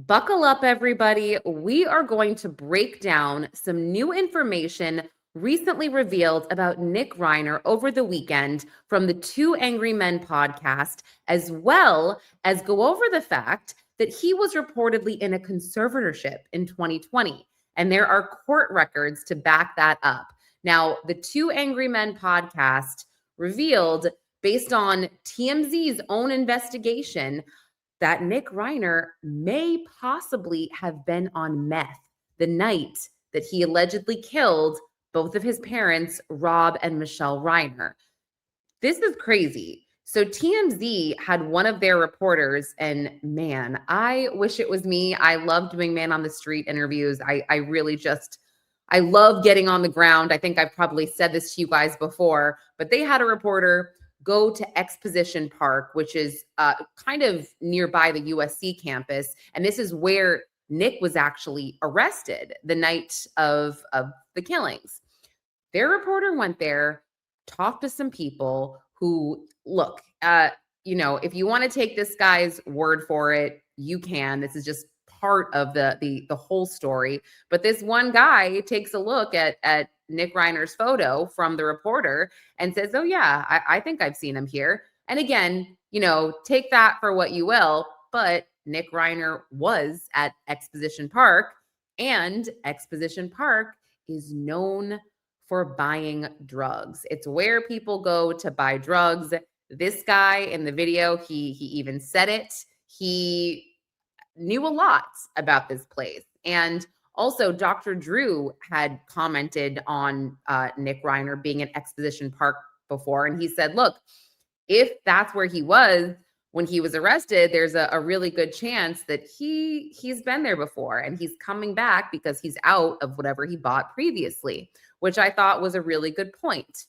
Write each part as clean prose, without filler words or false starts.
Buckle up, everybody. We are going to break down some new information recently revealed about Nick Reiner over the weekend from the Two Angry Men podcast, as well as go over the fact that he was reportedly in a conservatorship in 2020. And there are court records to back that up. Now, the Two Angry Men podcast revealed, based on TMZ's own investigation, that Nick Reiner may possibly have been on meth the night that he allegedly killed both of his parents, Rob and Michelle Reiner. This is crazy. So TMZ had one of their reporters, and man, I wish it was me. I love doing man on the street interviews. I really just, I love getting on the ground. I think I've probably said this to you guys before, but they had a reporter go to Exposition Park, which is kind of nearby the USC campus. And this is where Nick was actually arrested the night of the killings. Their reporter went there, talked to some people who, look, if you want to take this guy's word for it, you can. This is just part of the whole story. But this one guy takes a look at Nick Reiner's photo from the reporter and says, oh yeah, I think I've seen him here. And again, take that for what you will, but Nick Reiner was at Exposition Park, and Exposition Park is known for buying drugs. It's where people go to buy drugs. This guy in the video, he even said it. He knew a lot about this place. And also, Dr. Drew had commented on Nick Reiner being at Exposition Park before. And he said, look, if that's where he was when he was arrested, there's a really good chance that he's been there before, and he's coming back because he's out of whatever he bought previously, which I thought was a really good point.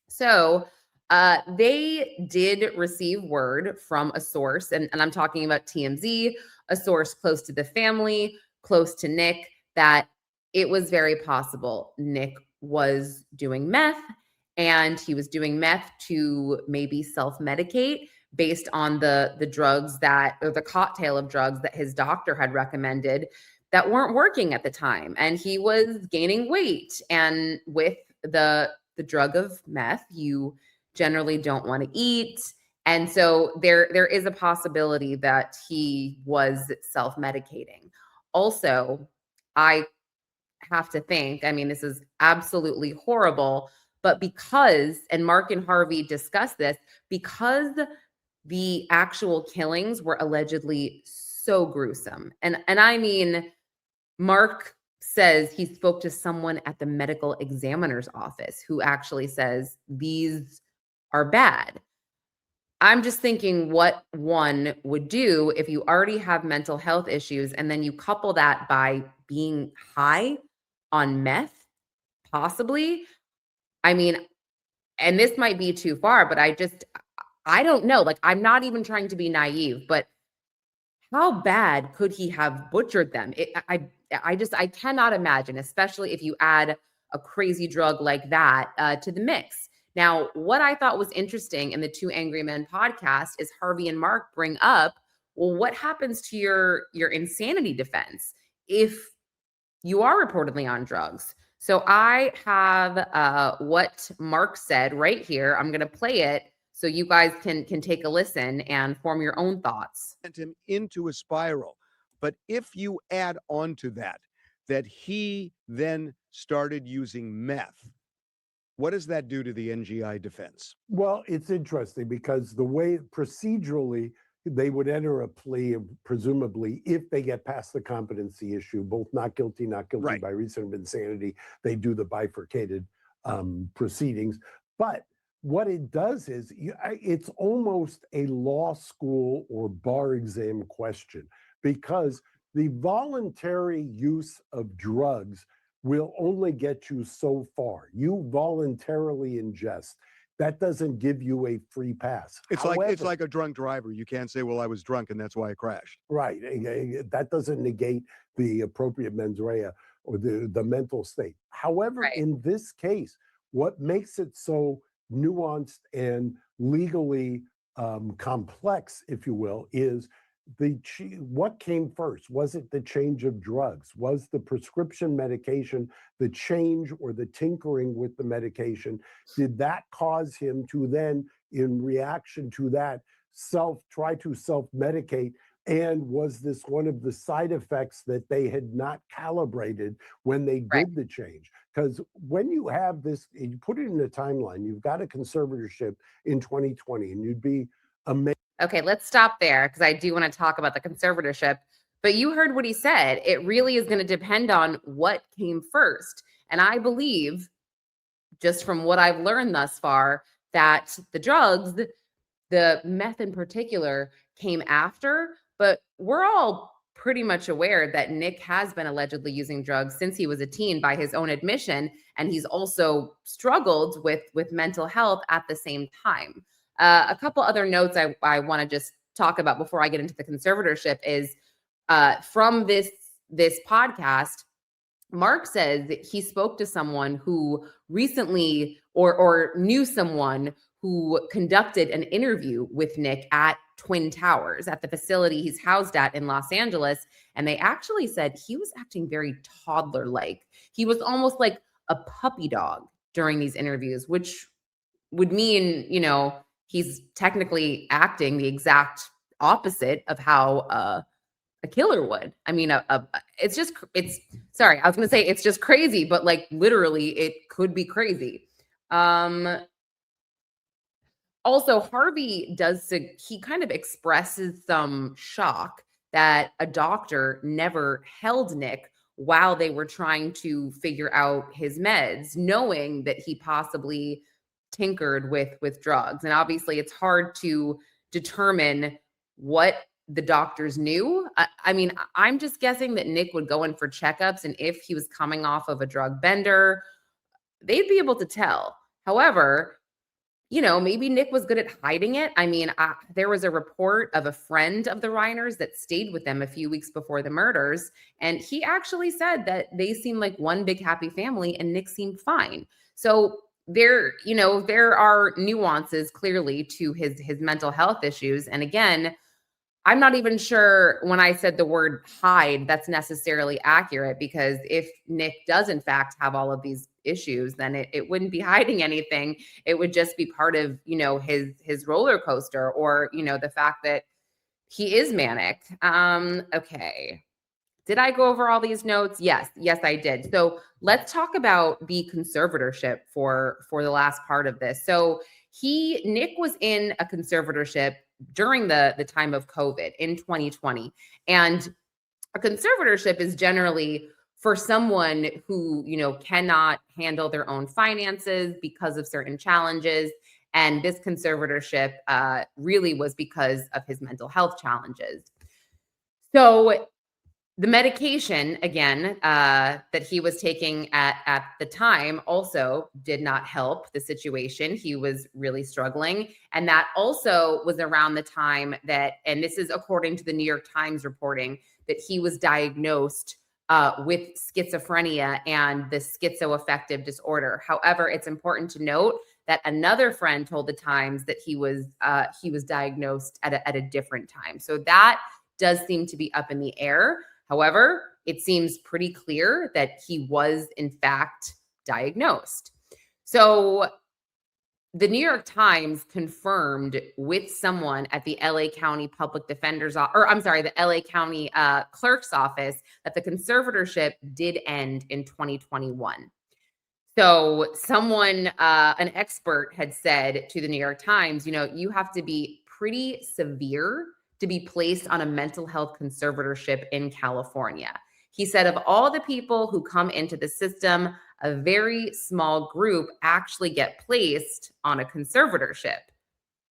So they did receive word from a source, and I'm talking about TMZ, a source close to the family, close to Nick, that it was very possible Nick was doing meth, and he was doing meth to maybe self-medicate based on the drugs or the cocktail of drugs that his doctor had recommended that weren't working at the time. And he was gaining weight. And with the drug of meth, you generally don't want to eat. And so there is a possibility that he was self-medicating. Also, I have to think, I mean, this is absolutely horrible, but because, and Mark and Harvey discussed this, because the actual killings were allegedly so gruesome. And I mean, Mark says he spoke to someone at the medical examiner's office who actually says these are bad. I'm just thinking what one would do if you already have mental health issues and then you couple that by being high on meth, possibly. I mean, and this might be too far, but I don't know. Like, I'm not even trying to be naive, but how bad could he have butchered them? I cannot imagine, especially if you add a crazy drug like that to the mix. Now, what I thought was interesting in the Two Angry Men podcast is Harvey and Mark bring up, well, what happens to your insanity defense if you are reportedly on drugs? So I have what Mark said right here. I'm going to play it so you guys can take a listen and form your own thoughts. Sent him into a spiral. But if you add on to that he then started using meth, what does that do to the NGI defense? Well, it's interesting because the way procedurally they would enter a plea, presumably, if they get past the competency issue, both not guilty Right. by reason of insanity, they do the bifurcated proceedings. But what it does is it's almost a law school or bar exam question, because the voluntary use of drugs will only get you so far. You voluntarily ingest. That doesn't give you a free pass. It's like a drunk driver. You can't say, well, I was drunk and that's why I crashed. Right. That doesn't negate the appropriate mens rea or the mental state. However, Right. in this case, what makes it so nuanced and legally complex, if you will, is what came first? Was it the change of drugs? Was the prescription medication, the change or the tinkering with the medication, did that cause him to then, in reaction to that, try to self-medicate? And was this one of the side effects that they had not calibrated when they Right. did the change? Because when you have this, you put it in a timeline, you've got a conservatorship in 2020, and you'd be amazed. Okay, let's stop there because I do want to talk about the conservatorship. But you heard what he said. It really is going to depend on what came first. And I believe, just from what I've learned thus far, that the drugs, the meth in particular, came after. But we're all pretty much aware that Nick has been allegedly using drugs since he was a teen by his own admission. And he's also struggled with mental health at the same time. A couple other notes I want to just talk about before I get into the conservatorship is from this podcast. Mark says that he spoke to someone who recently or knew someone who conducted an interview with Nick at Twin Towers, at the facility he's housed at in Los Angeles. And they actually said he was acting very toddler-like. He was almost like a puppy dog during these interviews, which would mean, he's technically acting the exact opposite of how a killer would. I mean, it's sorry, I was going to say it's just crazy, but like literally it could be crazy. Also, Harvey he kind of expresses some shock that a doctor never held Nick while they were trying to figure out his meds, knowing that he possibly tinkered with drugs. And obviously it's hard to determine what the doctors knew. I mean, I'm just guessing that Nick would go in for checkups, and if he was coming off of a drug bender, they'd be able to tell. However, maybe Nick was good at hiding it. I mean, there was a report of a friend of the Reiners that stayed with them a few weeks before the murders, and he actually said that they seemed like one big happy family and Nick seemed fine. So there are nuances clearly to his mental health issues. And again, I'm not even sure when I said the word hide, that's necessarily accurate, because if Nick does in fact have all of these issues, then it wouldn't be hiding anything. It would just be part of, his roller coaster, or, the fact that he is manic. Okay. Did I go over all these notes? Yes, I did. So let's talk about the conservatorship for the last part of this. So Nick was in a conservatorship during the time of COVID in 2020. And a conservatorship is generally for someone who, cannot handle their own finances because of certain challenges. And this conservatorship really was because of his mental health challenges. So the medication, again, that he was taking at the time also did not help the situation. He was really struggling. And that also was around the time that, and this is according to the New York Times reporting, that he was diagnosed with schizophrenia and the schizoaffective disorder. However, it's important to note that another friend told the Times that he was diagnosed at a different time. So that does seem to be up in the air. However, it seems pretty clear that he was, in fact, diagnosed. So the New York Times confirmed with someone at the LA County Public Defender's the LA County Clerk's Office, that the conservatorship did end in 2021. So someone, an expert, had said to the New York Times, you have to be pretty severe to be placed on a mental health conservatorship in California. He said of all the people who come into the system, a very small group actually get placed on a conservatorship.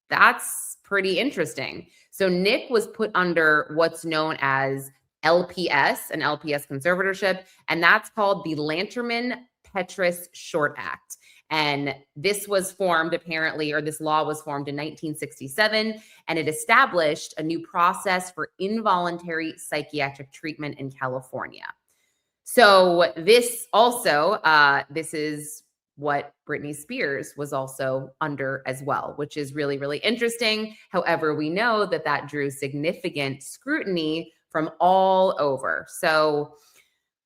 That's pretty interesting. So Nick was put under what's known as LPS, an LPS conservatorship, and that's called the Lanterman-Petrus Short Act. And this was formed this law was formed in 1967, and it established a new process for involuntary psychiatric treatment in California. So this also, this is what Britney Spears was also under as well, which is really, really interesting. However, we know that that drew significant scrutiny from all over. So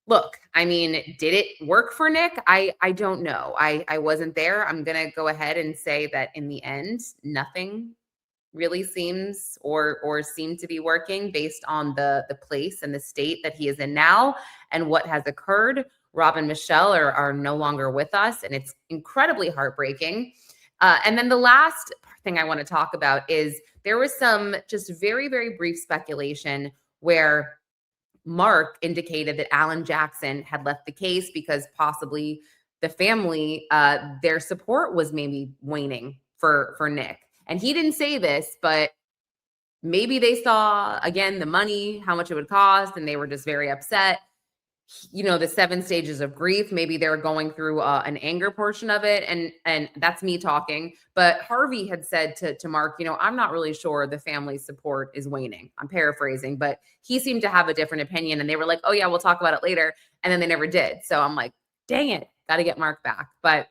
look, I mean, did it work for Nick? I don't know. I wasn't there. I'm going to go ahead and say that in the end, nothing really seems or seemed to be working based on the place and the state that he is in now and what has occurred. Rob and Michelle are no longer with us, and it's incredibly heartbreaking. And then the last thing I want to talk about is there was some just very, very brief speculation where Mark indicated that Alan Jackson had left the case because possibly the family, their support was maybe waning for Nick. And he didn't say this, but maybe they saw, again, the money, how much it would cost, and they were just very upset. You know, the 7 stages of grief, maybe they're going through an anger portion of it. And that's me talking. But Harvey had said to Mark, you know, I'm not really sure the family's support is waning. I'm paraphrasing, but he seemed to have a different opinion. And they were like, oh, yeah, we'll talk about it later. And then they never did. So I'm like, dang it, got to get Mark back. But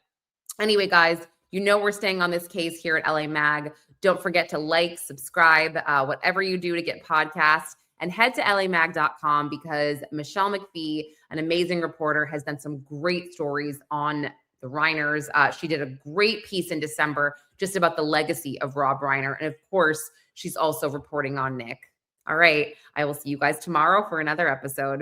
anyway, guys, you know we're staying on this case here at LA Mag. Don't forget to like, subscribe, whatever you do to get podcasts, and head to lamag.com because Michelle McPhee, an amazing reporter, has done some great stories on the Reiners. She did a great piece in December just about the legacy of Rob Reiner. And of course, she's also reporting on Nick. All right. I will see you guys tomorrow for another episode.